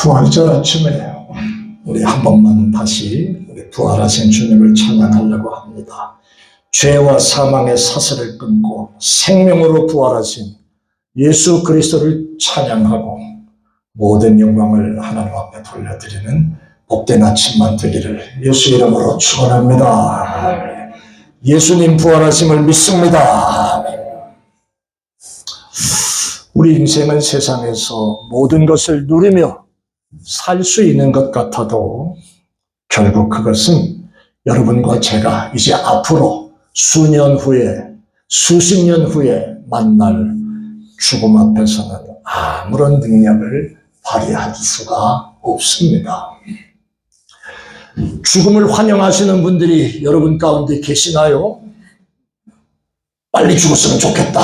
부활절 아침에 우리 한 번만 다시 우리 부활하신 주님을 찬양하려고 합니다. 죄와 사망의 사슬을 끊고 생명으로 부활하신 예수 그리스도를 찬양하고 모든 영광을 하나님 앞에 돌려드리는 복된 아침만 되기를 예수 이름으로 축원합니다. 예수님 부활하심을 믿습니다. 우리 인생은 세상에서 모든 것을 누리며 살 수 있는 것 같아도 결국 그것은 여러분과 제가 이제 앞으로 수년 후에, 수십 년 후에 만날 죽음 앞에서는 아무런 능력을 발휘할 수가 없습니다. 죽음을 환영하시는 분들이 여러분 가운데 계시나요? 빨리 죽었으면 좋겠다.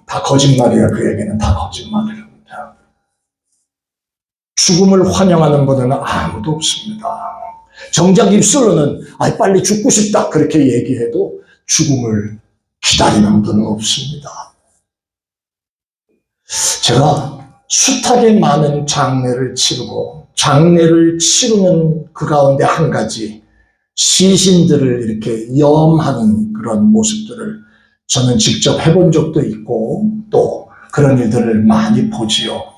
다 거짓말이에요. 그 얘기는 다 거짓말이랍니다. 죽음을 환영하는 분은 아무도 없습니다. 정작 입술로는 빨리 죽고 싶다 그렇게 얘기해도 죽음을 기다리는 분은 없습니다. 제가 숱하게 많은 장례를 치르고 장례를 치르는 그 가운데 한 가지 시신들을 이렇게 염하는 그런 모습들을 저는 직접 해본 적도 있고 또 그런 일들을 많이 보지요.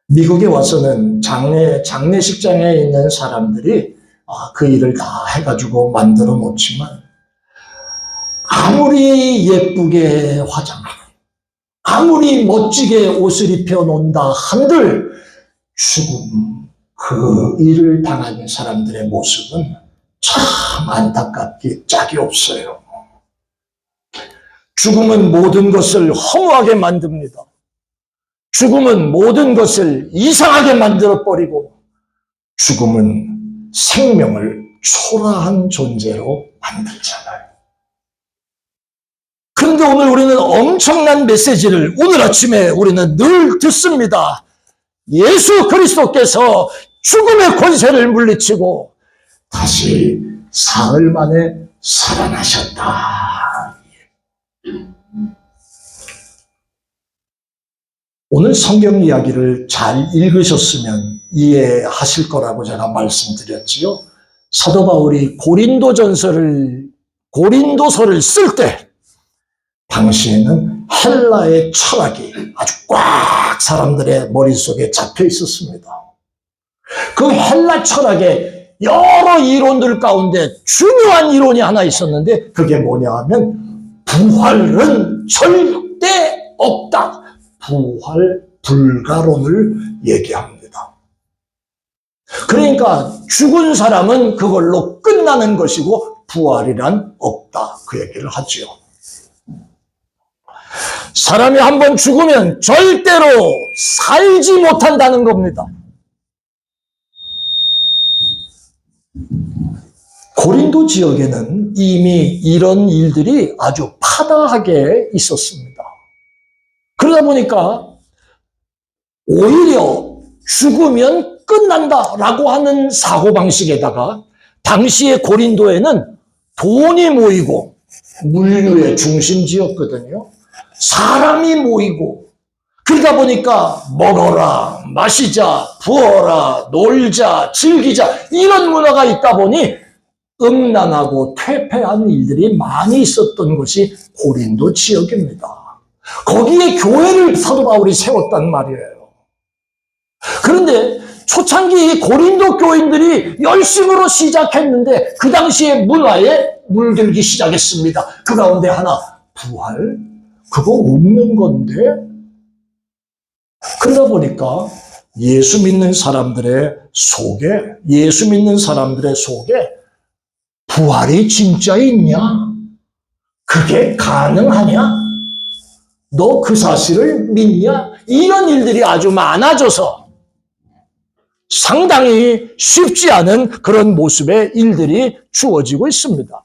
미국에 와서는 장례식장에 있는 사람들이 그 일을 다 해가지고 만들어 놓지만 아무리 예쁘게 화장하고 아무리 멋지게 옷을 입혀 놓는다 한들 죽음 그 일을 당하는 사람들의 모습은 참 안타깝게 짝이 없어요. 죽음은 모든 것을 허무하게 만듭니다. 죽음은 모든 것을 이상하게 만들어버리고 죽음은 생명을 초라한 존재로 만들잖아요. 그런데 오늘 우리는 엄청난 메시지를 오늘 아침에 우리는 늘 듣습니다. 예수 그리스도께서 죽음의 권세를 물리치고 다시 사흘 만에 살아나셨다. 오늘 성경 이야기를 잘 읽으셨으면 이해하실 거라고 제가 말씀드렸지요. 사도 바울이 고린도서를 쓸 때 당시에는 헬라의 철학이 아주 꽉 사람들의 머릿속에 잡혀 있었습니다. 그 헬라 철학의 여러 이론들 가운데 중요한 이론이 하나 있었는데 그게 뭐냐 하면 부활은 절대 없다. 부활 불가론을 얘기합니다. 그러니까 죽은 사람은 그걸로 끝나는 것이고 부활이란 없다. 그 얘기를 하죠. 사람이 한번 죽으면 절대로 살지 못한다는 겁니다. 고린도 지역에는 이미 이런 일들이 아주 파다하게 있었습니다. 그러다 보니까 오히려 죽으면 끝난다라고 하는 사고방식에다가 당시의 고린도에는 돈이 모이고 물류의 중심지였거든요. 사람이 모이고 그러다 보니까 먹어라, 마시자, 부어라, 놀자, 즐기자 이런 문화가 있다 보니 음란하고 퇴폐한 일들이 많이 있었던 것이 고린도 지역입니다. 거기에 교회를 사도 바울이 세웠단 말이에요. 그런데 초창기 고린도 교인들이 열심으로 시작했는데 그 당시에 문화에 물들기 시작했습니다. 그 가운데 하나 부활? 그거 없는 건데? 그러다 보니까 예수 믿는 사람들의 속에 부활이 진짜 있냐? 그게 가능하냐? 너 그 사실을 믿냐? 이런 일들이 아주 많아져서 상당히 쉽지 않은 그런 모습의 일들이 주어지고 있습니다.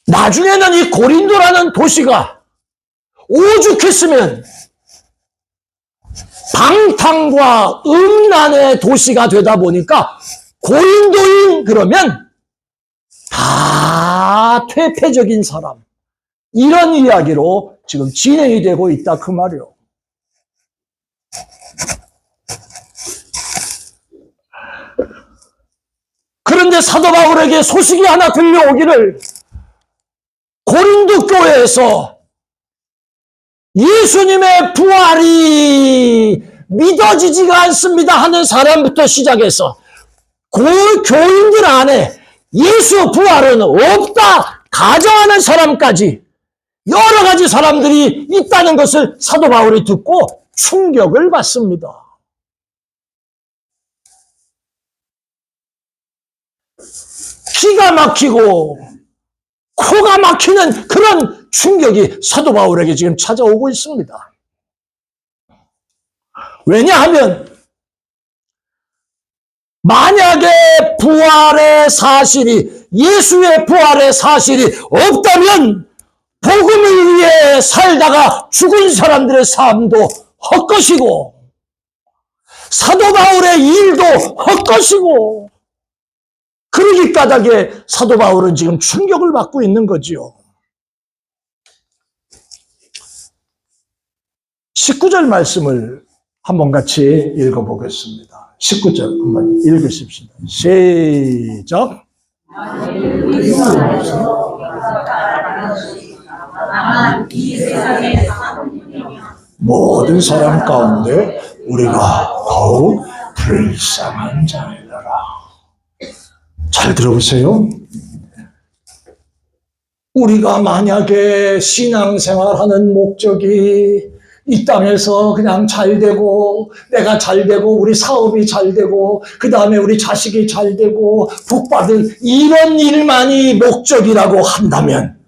나중에는 이 고린도라는 도시가 오죽했으면 방탕과 음란의 도시가 되다 보니까 고린도인 그러면 다 퇴폐적인 사람 이런 이야기로 지금 진행이 되고 있다 그 말이요. 그런데 사도 바울에게 소식이 하나 들려오기를, 고린도 교회에서 예수님의 부활이 믿어지지가 않습니다 하는 사람부터 시작해서 그 교인들 안에 예수 부활은 없다 가정하는 사람까지 여러 가지 사람들이 있다는 것을 사도 바울이 듣고 충격을 받습니다. 기가 막히고 코가 막히는 그런 충격이 사도 바울에게 지금 찾아오고 있습니다. 왜냐하면 만약에 부활의 사실이, 예수의 부활의 사실이 없다면 복음을 위해 살다가 죽은 사람들의 삶도 헛것이고 사도 바울의 일도 헛것이고, 그러기 까닭에 사도 바울은 지금 충격을 받고 있는 거지요. 19절 말씀을 한번 같이 읽어보겠습니다. 19절 한번 읽으십시다. 시작. 모든 사람 가운데 우리가 더욱 불쌍한 자이더라. 잘 들어보세요. 우리가 만약에 신앙생활하는 목적이 이 땅에서 그냥 잘 되고, 내가 잘 되고, 우리 사업이 잘 되고, 그 다음에 우리 자식이 잘 되고, 복받은 이런 일만이 목적이라고 한다면,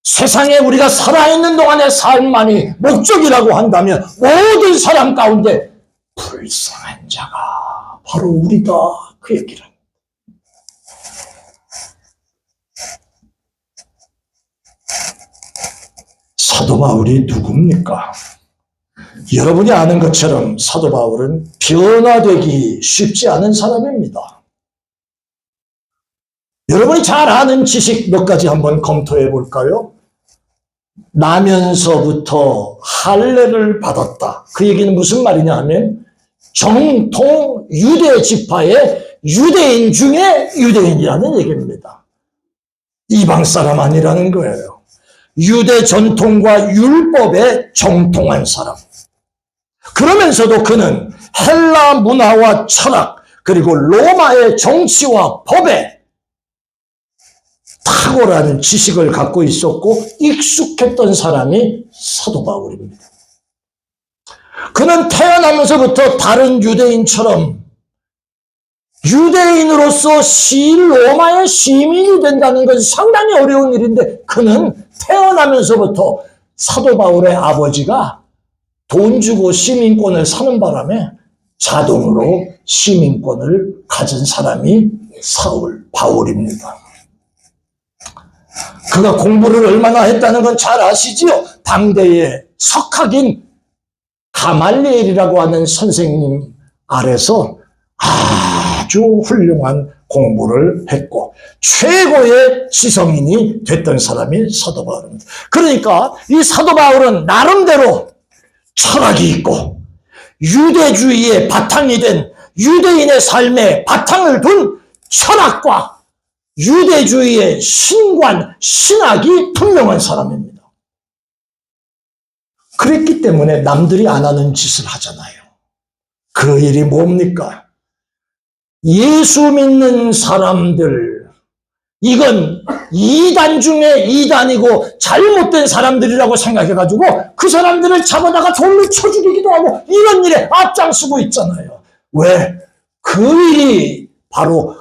세상에 우리가 살아있는 동안의 삶만이 목적이라고 한다면, 모든 사람 가운데 불쌍한 자가 바로 우리다, 그 얘기를. 사도 바울이 누굽니까? 여러분이 아는 것처럼 사도 바울은 변화되기 쉽지 않은 사람입니다. 여러분이 잘 아는 지식 몇 가지 한번 검토해 볼까요? 나면서부터 할례를 받았다. 그 얘기는 무슨 말이냐 하면 정통 유대 지파의 유대인 중에 유대인이라는 얘기입니다. 이방 사람 아니라는 거예요. 유대 전통과 율법에 정통한 사람. 그러면서도 그는 헬라 문화와 철학, 그리고 로마의 정치와 법에 탁월한 지식을 갖고 있었고 익숙했던 사람이 사도 바울입니다. 그는 태어나면서부터 다른 유대인처럼 유대인으로서 로마의 시민이 된다는 것이 상당히 어려운 일인데, 그는 태어나면서부터 사도 바울의 아버지가 돈 주고 시민권을 사는 바람에 자동으로 시민권을 가진 사람이 바울입니다. 그가 공부를 얼마나 했다는 건 잘 아시지요? 당대의 석학인 가말리엘이라고 하는 선생님 아래서 아주 훌륭한 공부를 했고 최고의 지성인이 됐던 사람이 사도 바울입니다. 그러니까 이 사도 바울은 나름대로 철학이 있고 유대주의의 바탕이 된, 유대인의 삶에 바탕을 둔 철학과 유대주의의 신관, 신학이 분명한 사람입니다. 그랬기 때문에 남들이 안 하는 짓을 하잖아요. 그 일이 뭡니까? 예수 믿는 사람들, 이건 이단 중에 이단이고 잘못된 사람들이라고 생각해가지고 그 사람들을 잡아다가 돌로 쳐 죽이기도 하고 이런 일에 앞장서고 있잖아요. 왜? 그 일이 바로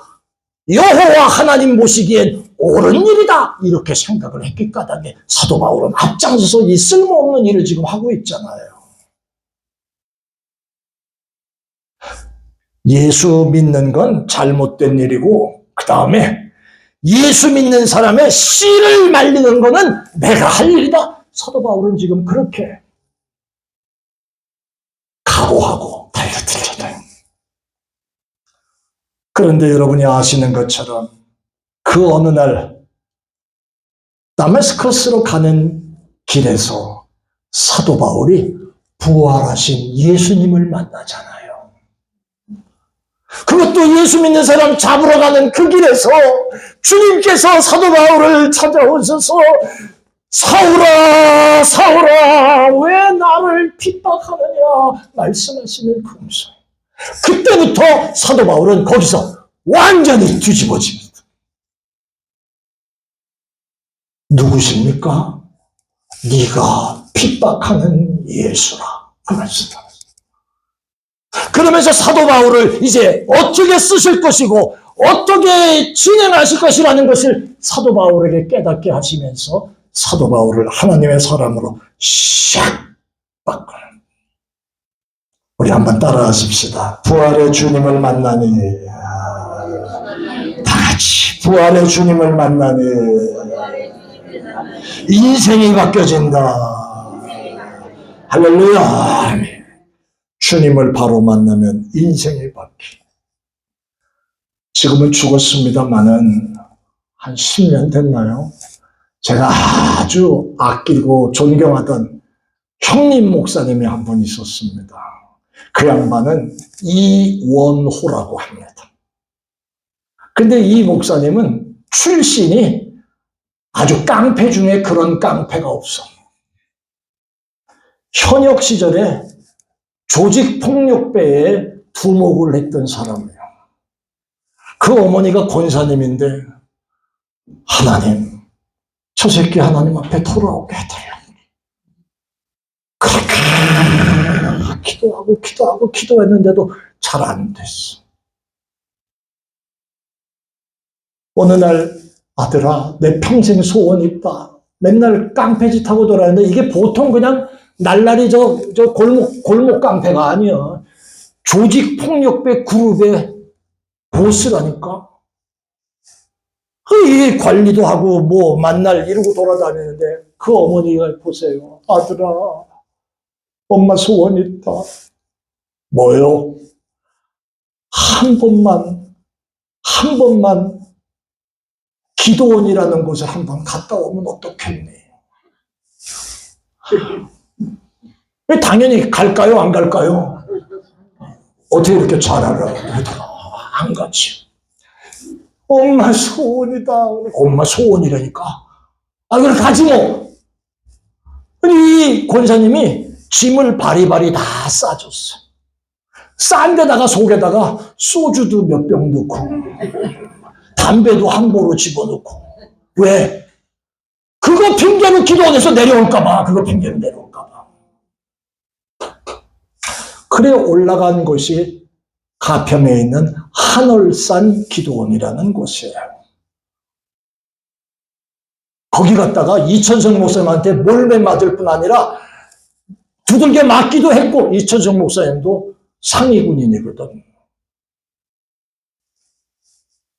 여호와 하나님 보시기엔 옳은 일이다 이렇게 생각을 했기 까닭에 사도 바울은 앞장서서 이 쓸모없는 일을 지금 하고 있잖아요. 예수 믿는 건 잘못된 일이고, 그 다음에 예수 믿는 사람의 씨를 말리는 거는 내가 할 일이다. 사도 바울은 지금 그렇게 각오하고 달려들잖아요. 그런데 여러분이 아시는 것처럼 그 어느 날 다메스커스로 가는 길에서 사도 바울이 부활하신 예수님을 만나잖아요. 그것도 예수 믿는 사람 잡으러 가는 그 길에서 주님께서 사도 바울을 찾아오셔서 사울아, 사울아, 왜 나를 핍박하느냐 말씀하시는 그 음성. 그때부터 사도 바울은 거기서 완전히 뒤집어집니다. 누구십니까? 네가 핍박하는 예수라. 그 말씀입니다. 그러면서 사도 바울을 이제 어떻게 쓰실 것이고 어떻게 진행하실 것이라는 것을 사도 바울에게 깨닫게 하시면서 사도 바울을 하나님의 사람으로 샥 바꾸는. 우리 한번 따라하십시다. 부활의 주님을 만나니, 다 같이 부활의 주님을 만나니 인생이 바뀌어진다. 할렐루야. 주님을 바로 만나면 인생이 바뀌어. 지금은 죽었습니다마는 한 10년 됐나요? 제가 아주 아끼고 존경하던 형님 목사님이 한 분 있었습니다. 그 양반은 이원호라고 합니다. 근데 이 목사님은 출신이 아주 깡패 중에 그런 깡패가 없어. 현역 시절에 조직폭력배에 두목을 했던 사람이에요. 그 어머니가 권사님인데 하나님, 저 새끼 하나님 앞에 돌아오게 해달라고. 그렇게 기도했는데도 잘 안 됐어. 어느 날 아들아, 내 평생 소원이 있다. 맨날 깡패짓 하고 돌아다니는데 이게 보통 그냥 날라리 저 골목 깡패가 아니야. 조직폭력배 그룹의 보스라니까. 이 관리도 하고 뭐 만날 이러고 돌아다니는데 그 어머니가 보세요. 아들아, 엄마 소원이 있다. 뭐요? 한 번만 기도원이라는 곳에 한번 갔다 오면 어떻겠니? 당연히 갈까요? 안 갈까요? 어떻게 이렇게 잘 알아? 안 가지. 엄마 소원이다. 엄마 소원이라니까. 그래 가지 뭐. 이 권사님이 짐을 바리바리 다 싸줬어. 싼 데다가 속에다가 소주도 몇 병 넣고 담배도 한 보로 집어넣고. 왜? 그거 핑계로 기도원에서 내려올까봐. 그거 핑계로 내려올까봐. 그래 올라간 곳이 가평에 있는 한월산 기도원이라는 곳이에요. 거기 갔다가 이천성 목사님한테 몰매 맞을 뿐 아니라 두들겨 맞기도 했고, 이천성 목사님도 상위군인이거든.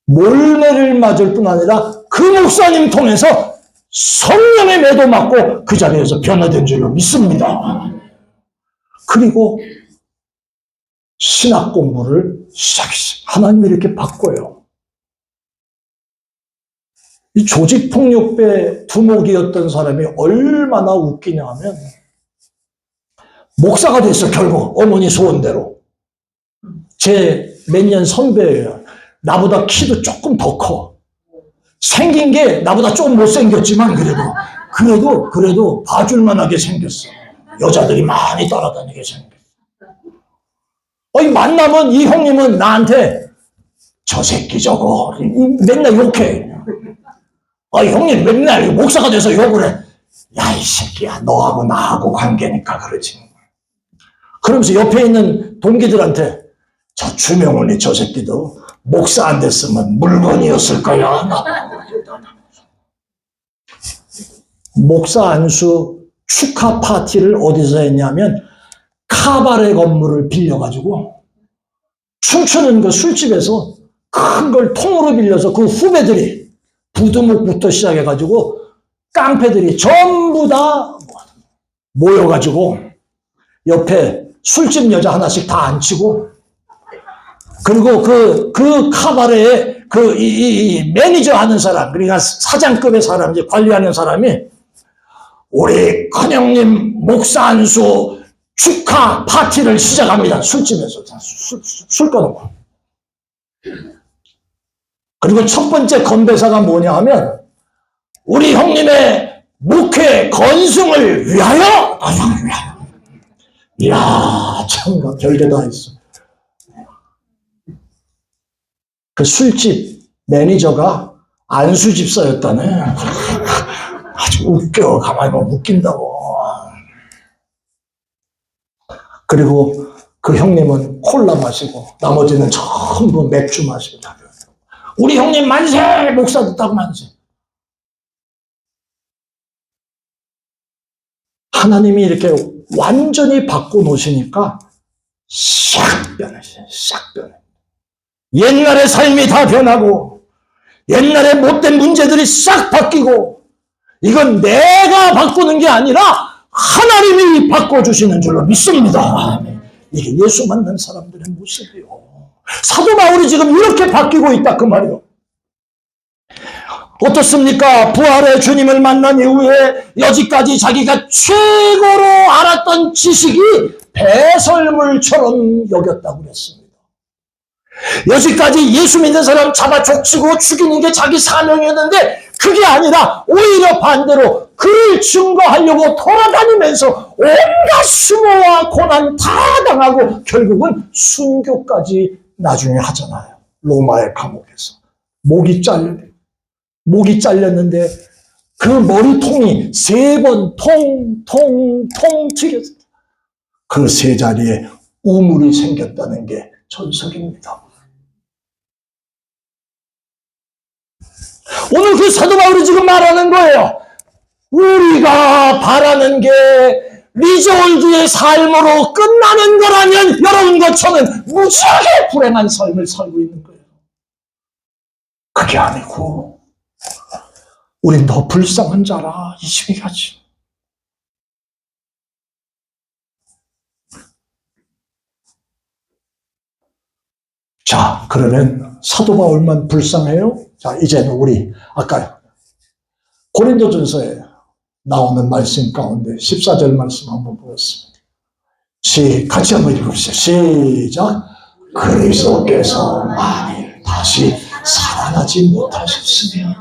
몰매를 맞을 뿐 아니라 그 목사님 통해서 성령의 매도 맞고 그 자리에서 변화된 줄로 믿습니다. 그리고 신학 공부를 시작했어요. 하나님이 이렇게 바꿔요. 이 조직폭력배 두목이었던 사람이 얼마나 웃기냐 하면 목사가 됐어. 결국 어머니 소원대로. 제 몇 년 선배예요. 나보다 키도 조금 더 커. 생긴 게 나보다 좀 못생겼지만 그래도 봐줄만하게 생겼어. 여자들이 많이 따라다니게 생겼어. 만나면 이 형님은 나한테 저 새끼 저거 맨날 욕해. 형님 맨날 목사가 돼서 욕을 해. 야, 이 새끼야, 너하고 나하고 관계니까 그러지. 그러면서 옆에 있는 동기들한테 저 주명훈이 저 새끼도 목사 안 됐으면 물건이었을 거야. 목사 안수 축하 파티를 어디서 했냐면 카바레 건물을 빌려가지고 춤추는 그 술집에서 큰 걸 통으로 빌려서 그 후배들이 부두목부터 시작해가지고 깡패들이 전부 다 모여가지고 옆에 술집 여자 하나씩 다 앉히고, 그리고 그 카바레에 이 매니저 하는 사람, 그러니까 사장급의 사람, 이제 관리하는 사람이 우리 큰형님 목사 안수 축하 파티를 시작합니다. 술집에서 술 꺼놓고. 그리고 첫 번째 건배사가 뭐냐 하면 우리 형님의 목회 건승을 위하여. 이야, 참 별게 다 있어. 그 술집 매니저가 안수 집사였다네. 아주 웃겨. 가만히 보면 웃긴다고. 그리고 그 형님은 콜라 마시고 나머지는 전부 맥주 마시고 다. 우리 형님 만세! 목사도 딱 만세. 하나님이 이렇게 완전히 바꿔놓으시니까 싹 변하셔요. 싹 변해. 옛날의 삶이 다 변하고 옛날의 못된 문제들이 싹 바뀌고 이건 내가 바꾸는 게 아니라 하나님이 바꿔주시는 줄로 믿습니다. 이게 예수 만난 사람들의 모습이요. 사도 바울이 지금 이렇게 바뀌고 있다 그 말이요. 어떻습니까? 부활의 주님을 만난 이후에 여지까지 자기가 최고로 알았던 지식이 배설물처럼 여겼다고 그랬습니다. 여지까지 예수 믿는 사람 잡아 족치고 죽이는 게 자기 사명이었는데 그게 아니라 오히려 반대로 그를 증거하려고 돌아다니면서 온갖 수모와 고난 다 당하고 결국은 순교까지 나중에 하잖아요. 로마의 감옥에서. 목이 잘렸는데 그 머리통이 3번 통통통 튀겼어요. 그 세 자리에 우물이 생겼다는 게 전설입니다. 오늘 그 사도 바울이 지금 말하는 거예요. 우리가 바라는 게 리조올드의 삶으로 끝나는 거라면 여러분과 저는 무지하게 불행한 삶을 살고 있는 거예요. 그게 아니고 우린 더 불쌍한 자라 이 시기까지. 자, 그러면 사도 바울만 불쌍해요? 자, 이제는 우리 아까 고린도전서에 나오는 말씀 가운데 14절 말씀 한번 보겠습니다. 같이 한번 읽읍시다. 시작. 그리스도께서 만일 다시 살아나지 못하셨으면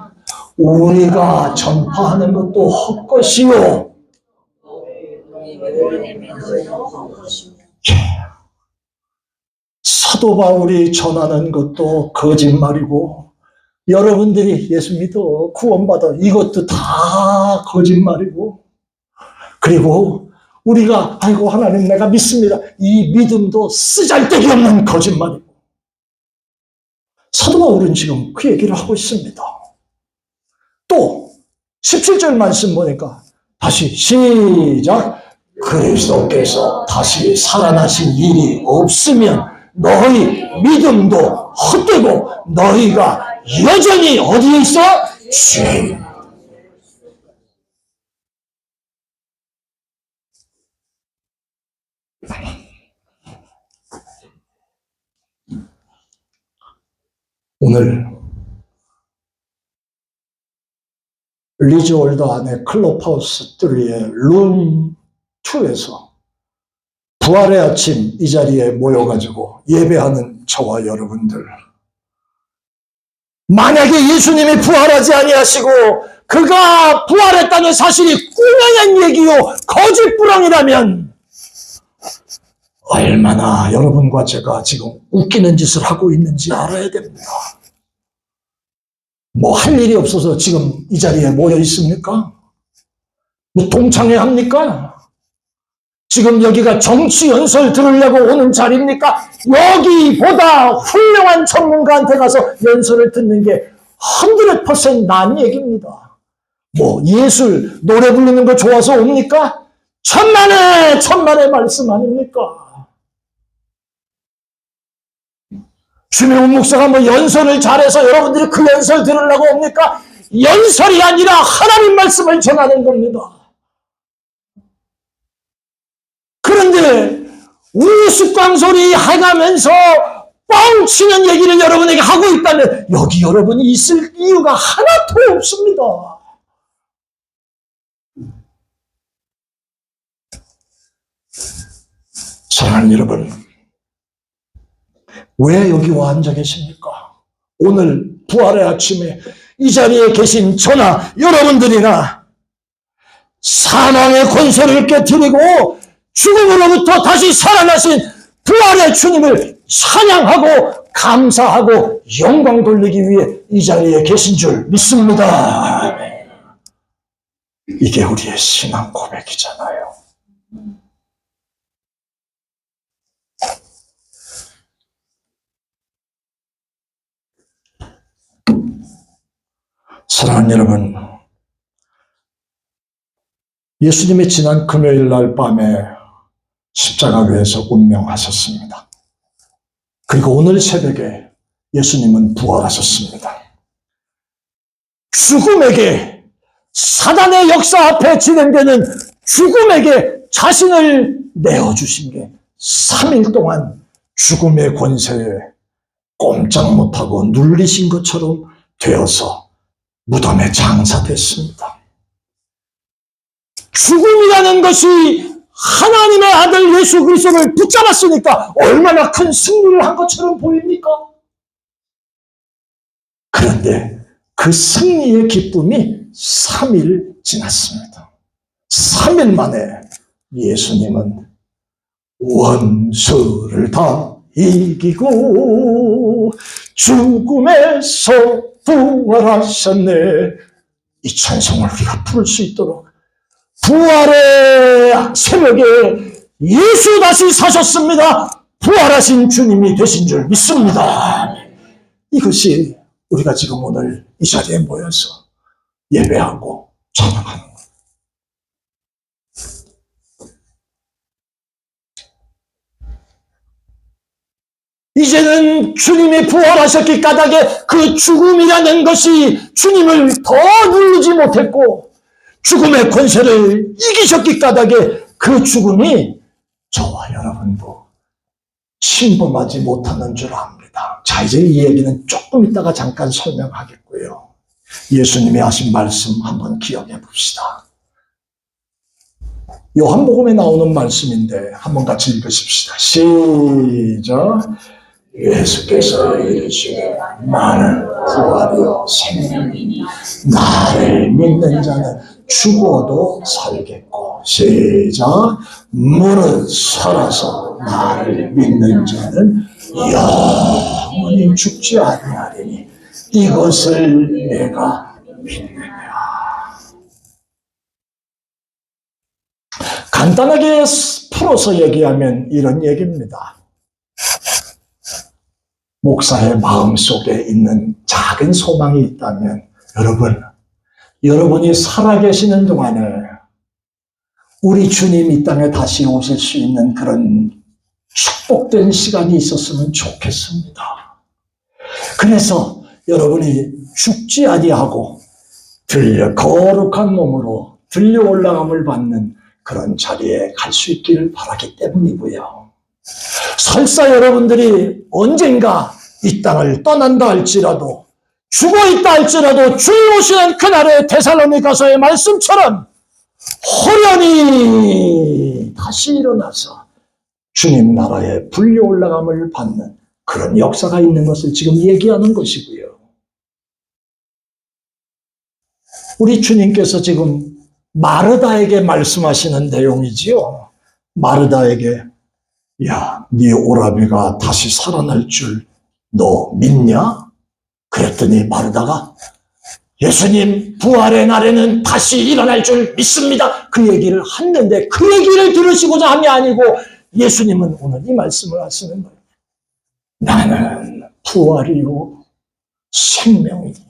우리가 전파하는 것도 헛것이요. 사도 바울이 전하는 것도 거짓말이고 여러분들이 예수 믿어 구원받아 이것도 다 거짓말이고 그리고 우리가 아이고 하나님 내가 믿습니다. 이 믿음도 쓰잘데기 없는 거짓말이고 사도 바울은 지금 그 얘기를 하고 있습니다. 또 17절 말씀 보니까 다시 시작. 그리스도께서 다시 살아나신 일이 없으면 너희 믿음도 헛되고 너희가 여전히 어디에 있어? 죄. 오늘 리즈월드 안에 클럽하우스 3의 룸 2에서 부활의 아침 이 자리에 모여가지고 예배하는 저와 여러분들, 만약에 예수님이 부활하지 아니하시고 그가 부활했다는 사실이 꾸며낸 얘기요 거짓부렁이라면 얼마나 여러분과 제가 지금 웃기는 짓을 하고 있는지 알아야 됩니다. 뭐 할 일이 없어서 지금 이 자리에 모여 있습니까? 뭐 동창회 합니까? 지금 여기가 정치 연설 들으려고 오는 자리입니까? 여기보다 훌륭한 전문가한테 가서 연설을 듣는 게 100% 난 얘기입니다. 뭐 예술, 노래 부르는 거 좋아서 옵니까? 천만의 말씀 아닙니까? 주명훈 목사가 뭐 연설을 잘해서 여러분들이 그 연설 들으려고 옵니까? 연설이 아니라 하나님 말씀을 전하는 겁니다. 그런데 우스꽝소리 해가면서 뻥치는 얘기를 여러분에게 하고 있다면 여기 여러분이 있을 이유가 하나도 없습니다. 사랑하는 여러분, 왜 여기 와 앉아 계십니까? 오늘 부활의 아침에 이 자리에 계신 저나 여러분들이나 사망의 권세를 깨뜨리고 죽음으로부터 다시 살아나신 부활의 주님을 찬양하고 감사하고 영광 돌리기 위해 이 자리에 계신 줄 믿습니다. 이게 우리의 신앙 고백이잖아요. 사랑하는 여러분, 예수님이 지난 금요일 날 밤에 십자가 위에서 운명하셨습니다. 그리고 오늘 새벽에 예수님은 부활하셨습니다. 죽음에게, 사단의 역사 앞에 진행되는 죽음에게 자신을 내어주신 게 3일 동안 죽음의 권세에 꼼짝 못하고 눌리신 것처럼 되어서 무덤에 장사됐습니다. 죽음이라는 것이 하나님의 아들 예수 그리스도를 붙잡았으니까 얼마나 큰 승리를 한 것처럼 보입니까? 그런데 그 승리의 기쁨이 3일 지났습니다. 3일 만에 예수님은 원수를 다 이기고 죽음에서 부활하셨네. 이 찬송을 우리가 부를 수 있도록 부활의 새벽에 예수 다시 사셨습니다. 부활하신 주님이 되신 줄 믿습니다. 이것이 우리가 지금 오늘 이 자리에 모여서 예배하고 찬양하는 거예요. 이제는 주님이 부활하셨기 까닭에 그 죽음이라는 것이 주님을 더 누르지 못했고 죽음의 권세를 이기셨기 까닭에 그 죽음이 저와 여러분도 침범하지 못하는 줄 압니다. 자, 이제 이 얘기는 조금 이따가 잠깐 설명하겠고요. 예수님이 하신 말씀 한번 기억해 봅시다. 요한복음에 나오는 말씀인데 한번 같이 읽으십시다. 시작. 예수께서 이르시되 나는 부활이요 생명이니 나를 믿는 자는 죽어도 살겠고 시작. 무릇 살아서 나를 믿는 자는 영원히 죽지 아니하리니 이것을 내가 믿느냐. 간단하게 풀어서 얘기하면 이런 얘기입니다. 목사의 마음속에 있는 작은 소망이 있다면 여러분이 살아계시는 동안에 우리 주님 이 땅에 다시 오실 수 있는 그런 축복된 시간이 있었으면 좋겠습니다. 그래서 여러분이 죽지 아니하고 거룩한 몸으로 들려 올라감을 받는 그런 자리에 갈 수 있기를 바라기 때문이고요. 설사 여러분들이 언젠가 이 땅을 떠난다 할지라도 죽어있다 할지라도 주님 오시는 그날의 데살로니가서의 말씀처럼 호련히 다시 일어나서 주님 나라에 불려 올라감을 받는 그런 역사가 있는 것을 지금 얘기하는 것이고요. 우리 주님께서 지금 마르다에게 말씀하시는 내용이지요. 마르다에게 야, 네 오라비가 다시 살아날 줄 너 믿냐? 그랬더니 마르다가 예수님 부활의 날에는 다시 일어날 줄 믿습니다. 그 얘기를 했는데 그 얘기를 들으시고자 함이 아니고 예수님은 오늘 이 말씀을 하시는 거예요. 나는 부활이요 생명이니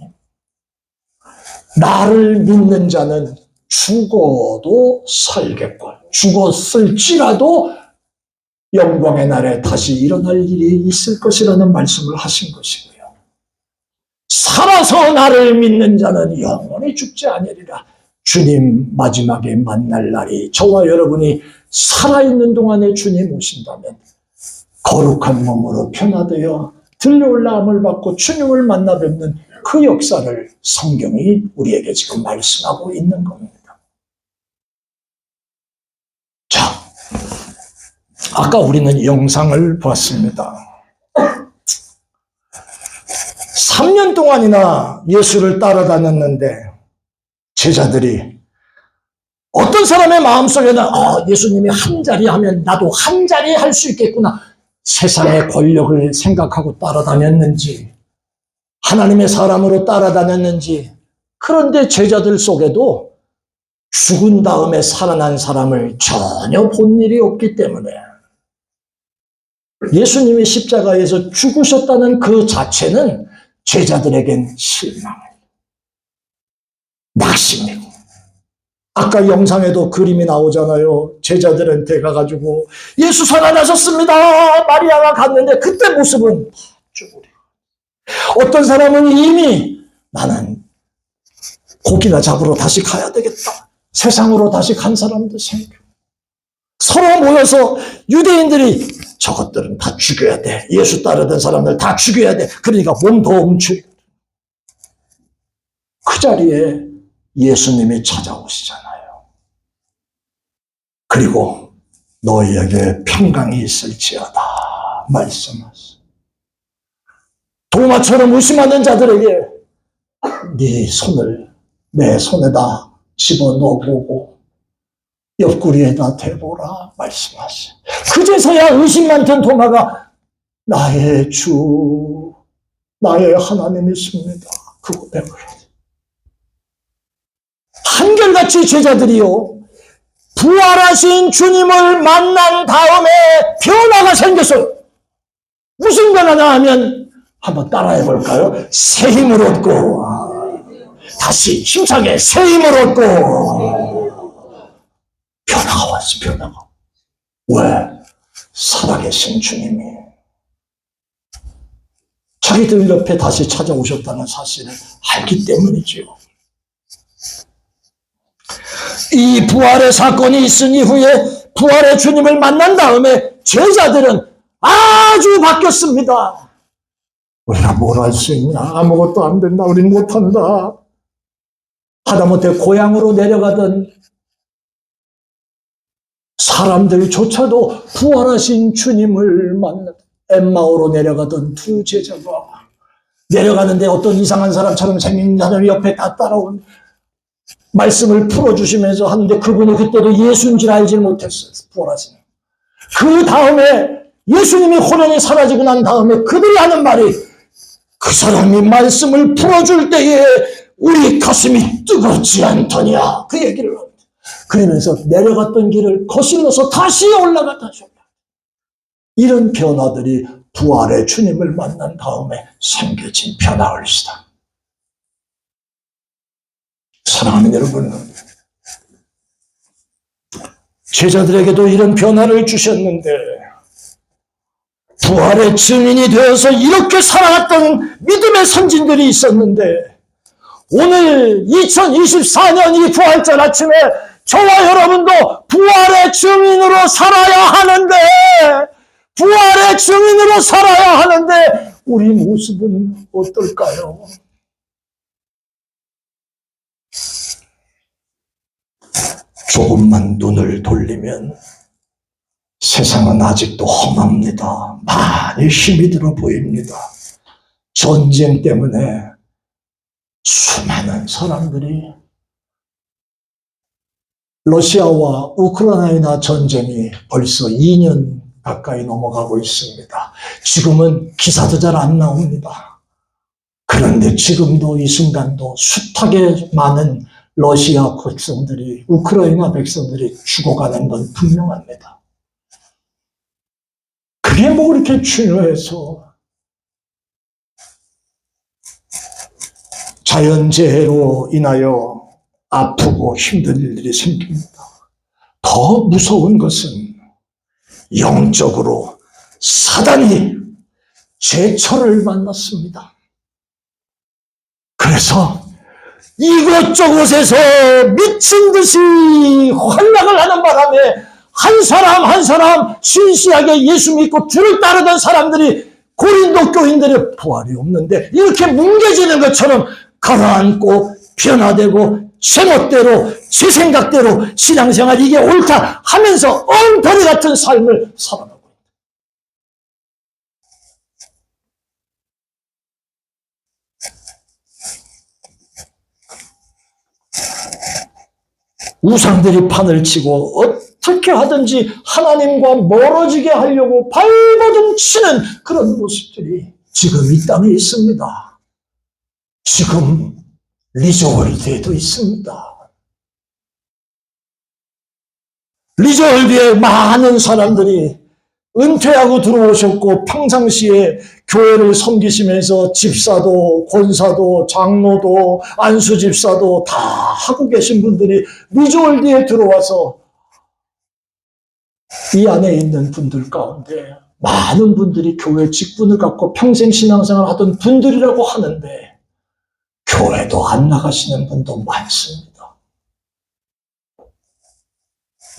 나를 믿는 자는 죽어도 살겠고 죽었을지라도 영광의 날에 다시 일어날 일이 있을 것이라는 말씀을 하신 것이고요. 살아서 나를 믿는 자는 영원히 죽지 아니리라. 주님 마지막에 만날 날이 저와 여러분이 살아있는 동안에 주님 오신다면 거룩한 몸으로 변화되어 들려 올라감을 받고 주님을 만나 뵙는 그 역사를 성경이 우리에게 지금 말씀하고 있는 겁니다. 자, 아까 우리는 영상을 봤습니다. 3년 동안이나 예수를 따라다녔는데 제자들이 어떤 사람의 마음속에는 예수님이 한 자리 하면 나도 한 자리 할 수 있겠구나. 세상의 권력을 생각하고 따라다녔는지 하나님의 사람으로 따라다녔는지 그런데 제자들 속에도 죽은 다음에 살아난 사람을 전혀 본 일이 없기 때문에 예수님이 십자가에서 죽으셨다는 그 자체는 제자들에겐 실망이에요. 낙심이고. 아까 영상에도 그림이 나오잖아요. 제자들한테 가가지고 예수 살아나셨습니다. 마리아가 갔는데 그때 모습은 쭈그려. 어떤 사람은 이미 나는 고기나 잡으러 다시 가야 되겠다. 세상으로 다시 간 사람도 생겨. 서로 모여서 유대인들이 저것들은 다 죽여야 돼. 예수 따르던 사람들 다 죽여야 돼. 그러니까 몸 더 움츠려. 그 자리에 예수님이 찾아오시잖아요. 그리고 너희에게 평강이 있을지어다 말씀하시오. 도마처럼 의심하는 자들에게 네 손을 내 손에다 집어넣어보고 옆구리에다 대보라 말씀하시오. 그제서야 의심 많던 도마가 나의 주, 나의 하나님이십니다. 그거 배우라. 한결같이 제자들이요. 부활하신 주님을 만난 다음에 변화가 생겼어요. 무슨 변화냐 하면 한번 따라해 볼까요? 새 힘을 얻고 다시 힘차게 새 힘을 얻고 변화가 왔어. 변화가. 왜? 살아계신 주님이 자기들 옆에 다시 찾아오셨다는 사실을 알기 때문이죠. 이 부활의 사건이 있은 이후에 부활의 주님을 만난 다음에 제자들은 아주 바뀌었습니다. 우리가 뭘 할 수 있냐? 아무것도 안 된다. 우리는 못한다. 하다못해 고향으로 내려가던 사람들조차도 부활하신 주님을 만나 엠마오로 내려가던 두 제자가 내려가는데 어떤 이상한 사람처럼 생긴 사람이 옆에 다 따라온 말씀을 풀어주시면서 하는데 그분은 그때도 예수인 줄 알지 못했어요. 부활하신. 그 다음에 예수님이 호련히 사라지고 난 다음에 그들이 하는 말이 그 사람이 말씀을 풀어줄 때에 우리 가슴이 뜨겁지 않더냐 그 얘기를 합니다. 그러면서 내려갔던 길을 거슬러서 다시 올라갔다. 이런 변화들이 부활의 주님을 만난 다음에 생겨진 변화일시다. 사랑하는 여러분, 제자들에게도 이런 변화를 주셨는데 부활의 증인이 되어서 이렇게 살아갔던 믿음의 선진들이 있었는데 오늘 2024년 이 부활절 아침에 저와 여러분도 부활의 증인으로 살아야 하는데 부활의 증인으로 살아야 하는데 우리 모습은 어떨까요? 조금만 눈을 돌리면 세상은 아직도 험합니다. 많이 힘이 들어 보입니다. 전쟁 때문에 수많은 사람들이 러시아와 우크라이나 전쟁이 벌써 2년 가까이 넘어가고 있습니다. 지금은 기사도 잘 안 나옵니다. 그런데 지금도 이 순간도 숱하게 많은 러시아 백성들이, 우크라이나 백성들이 죽어가는 건 분명합니다. 그게 뭐 그렇게 중요해서 자연재해로 인하여 아프고 힘든 일들이 생깁니다. 더 무서운 것은 영적으로 사단이 제철을 만났습니다. 그래서 이곳저곳에서 미친 듯이 활락을 하는 바람에 한 사람 한 사람 신실하게 예수 믿고 주를 따르던 사람들이 고린도 교인들의 부활이 없는데 이렇게 뭉개지는 것처럼 가라앉고 변화되고 제멋대로 제 생각대로 신앙생활 이게 옳다 하면서 엉터리 같은 삶을 살아가고 있다. 우상들이 판을 치고 어떻게 하든지 하나님과 멀어지게 하려고 발버둥 치는 그런 모습들이 지금 이 땅에 있습니다. 지금 리조월드에도 있습니다. 리조월드에 많은 사람들이 은퇴하고 들어오셨고 평상시에 교회를 섬기시면서 집사도 권사도 장로도 안수집사도 다 하고 계신 분들이 리조월드에 들어와서 이 안에 있는 분들 가운데 많은 분들이 교회 직분을 갖고 평생 신앙생활 하던 분들이라고 하는데 교회도 안 나가시는 분도 많습니다.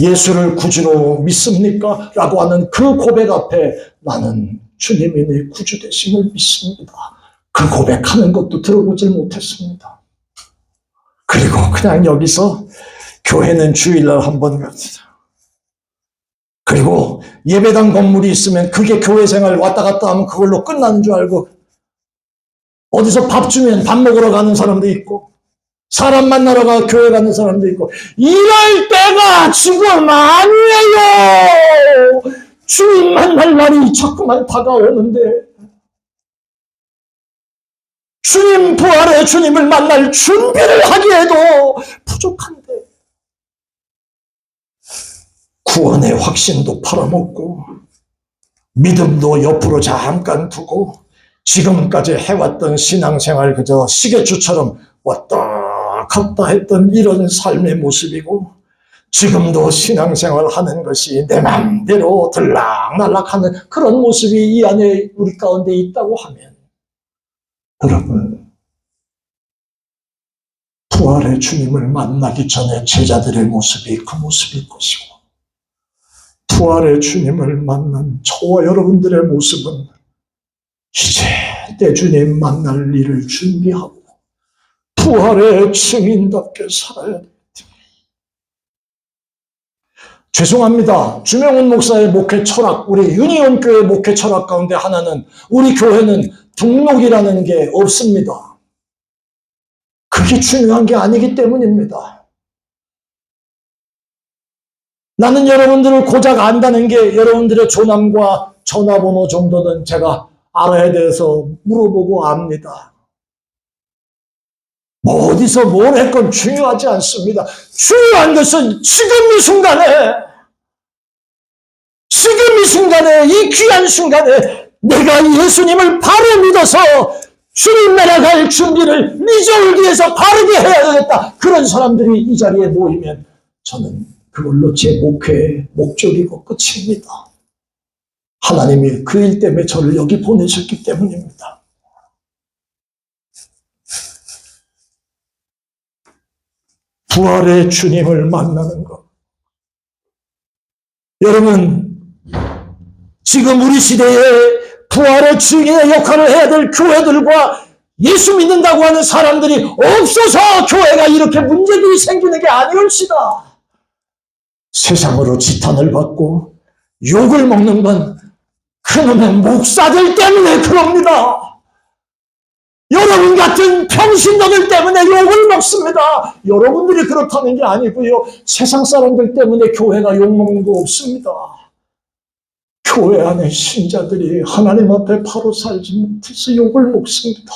예수를 구주로 믿습니까? 라고 하는 그 고백 앞에 나는 주님이 내 구주 되심을 믿습니다. 그 고백하는 것도 들어보질 못했습니다. 그리고 그냥 여기서 교회는 주일날 한번 갑니다. 그리고 예배당 건물이 있으면 그게 교회 생활 왔다 갔다 하면 그걸로 끝나는 줄 알고 어디서 밥 주면 밥 먹으러 가는 사람도 있고 사람 만나러 가 교회 가는 사람도 있고 이럴 때가 지금 아니에요. 주님 만날 날이 자꾸만 다가오는데 주님 부활의 주님을 만날 준비를 하기에도 부족한데 구원의 확신도 팔아먹고 믿음도 옆으로 잠깐 두고 지금까지 해왔던 신앙생활 그저 시계추처럼 왔다 갔다 했던 이런 삶의 모습이고 지금도 신앙생활 하는 것이 내 맘대로 들락날락하는 그런 모습이 이 안에 우리 가운데 있다고 하면 여러분 부활의 주님을 만나기 전에 제자들의 모습이 그 모습일 것이고 부활의 주님을 만난 저와 여러분들의 모습은 이제 내 주님 만날 일을 준비하고 부활의 증인답게 살아야 됩니다. 죄송합니다. 주명훈 목사의 목회 철학, 우리 유니온 교회 목회 철학 가운데 하나는 우리 교회는 등록이라는 게 없습니다. 그게 중요한 게 아니기 때문입니다. 나는 여러분들을 고작 안다는 게 여러분들의 조남과 전화번호 정도는 제가 알아야 돼서 물어보고 압니다. 뭐 어디서 뭘 했건 중요하지 않습니다. 중요한 것은 지금 이 순간에 이 귀한 순간에 내가 예수님을 바로 믿어서 주님 나라 갈 준비를 리조월드에서 바르게 해야 되겠다. 그런 사람들이 이 자리에 모이면 저는 그걸로 제 목회의 목적이고 끝입니다. 하나님이 그 일 때문에 저를 여기 보내셨기 때문입니다. 부활의 주님을 만나는 것. 여러분, 지금 우리 시대에 부활의 주님의 역할을 해야 될 교회들과 예수 믿는다고 하는 사람들이 없어서 교회가 이렇게 문제들이 생기는 게 아니올시다. 세상으로 지탄을 받고 욕을 먹는 건 그놈의 목사들 때문에 그럽니다. 여러분 같은 평신도들 때문에 욕을 먹습니다. 여러분들이 그렇다는 게 아니고요. 세상 사람들 때문에 교회가 욕먹는 거 없습니다. 교회 안에 신자들이 하나님 앞에 바로 살지 못해서 욕을 먹습니다.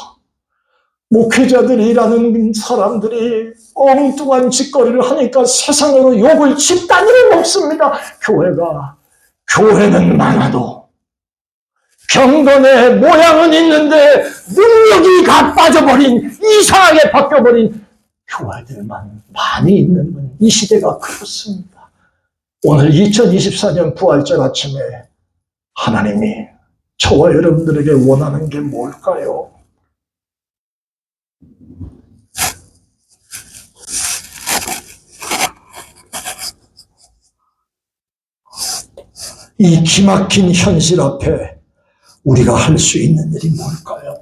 목회자들이라는 사람들이 엉뚱한 짓거리를 하니까 세상으로 욕을 집단으로 먹습니다. 교회는 많아도 경건의 모양은 있는데 능력이 다 빠져버린 이상하게 바뀌어버린 교회들만 많이 있는 이 시대가 그렇습니다. 오늘 2024년 부활절 아침에 하나님이 저와 여러분들에게 원하는 게 뭘까요? 이 기막힌 현실 앞에 우리가 할 수 있는 일이 뭘까요?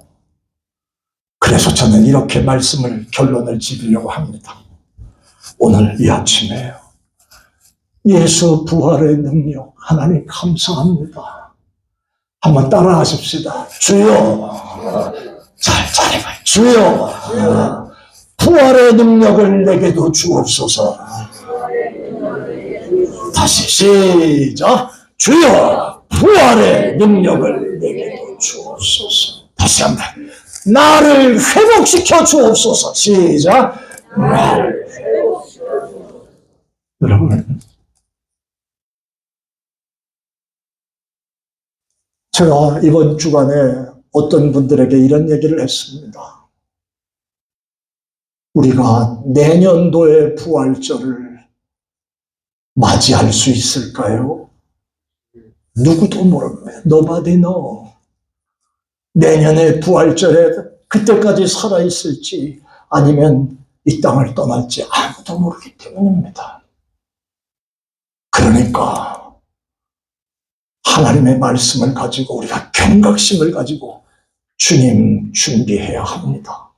그래서 저는 이렇게 결론을 지으려고 합니다. 오늘 이 아침에 예수 부활의 능력 하나님 감사합니다. 한번 따라 하십시다. 주여, 잘해봐요. 주여, 부활의 능력을 내게도 주옵소서. 다시 시작. 주여 부활의 능력을 내게도 주옵소서. 다시 한번. 나를 회복시켜 주옵소서. 시작. 나를 회복시켜 주옵소서. 여러분, 제가 이번 주간에 어떤 분들에게 이런 얘기를 했습니다. 우리가 내년도의 부활절을 맞이할 수 있을까요? 누구도 모릅니다. Nobody know. 내년의 부활절에 그때까지 살아있을지 아니면 이 땅을 떠날지 아무도 모르기 때문입니다. 그러니까 하나님의 말씀을 가지고 우리가 경각심을 가지고 주님 준비해야 합니다.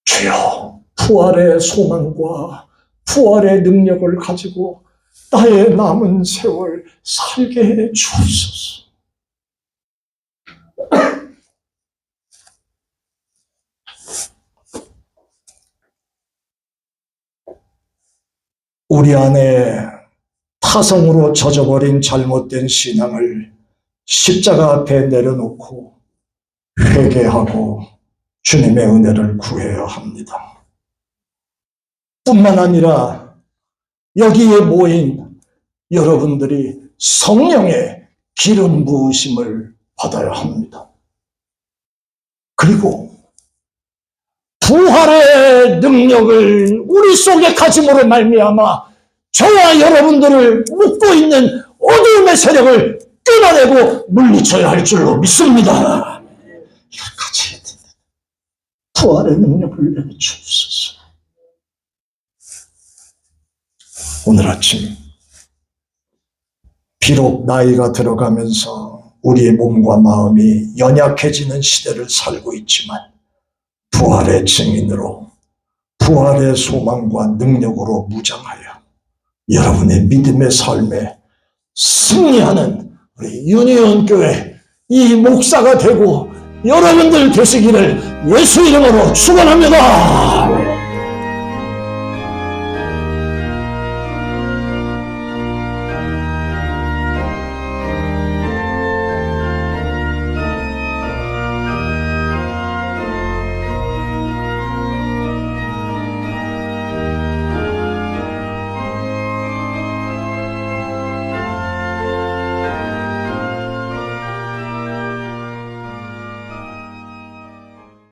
주여 부활의 소망과 부활의 능력을 가지고 나의 남은 세월 살게 해 주옵소서. 우리 안에 타성으로 젖어버린 잘못된 신앙을 십자가 앞에 내려놓고 회개하고 주님의 은혜를 구해야 합니다. 뿐만 아니라 여기에 모인 여러분들이 성령의 기름 부으심을 받아야 합니다. 그리고 부활의 능력을 우리 속에 가짐으로 말미암아 저와 여러분들을 묶고 있는 어두움의 세력을 끊어내고 물리쳐야 할 줄로 믿습니다. 이걸 가져야 됩니다. 부활의 능력을 내게 주옵소서. 오늘 아침 비록 나이가 들어가면서 우리의 몸과 마음이 연약해지는 시대를 살고 있지만 부활의 증인으로 부활의 소망과 능력으로 무장하여 여러분의 믿음의 삶에 승리하는 우리 유니온 교회 이 목사가 되고 여러분들 되시기를 예수 이름으로 축원합니다.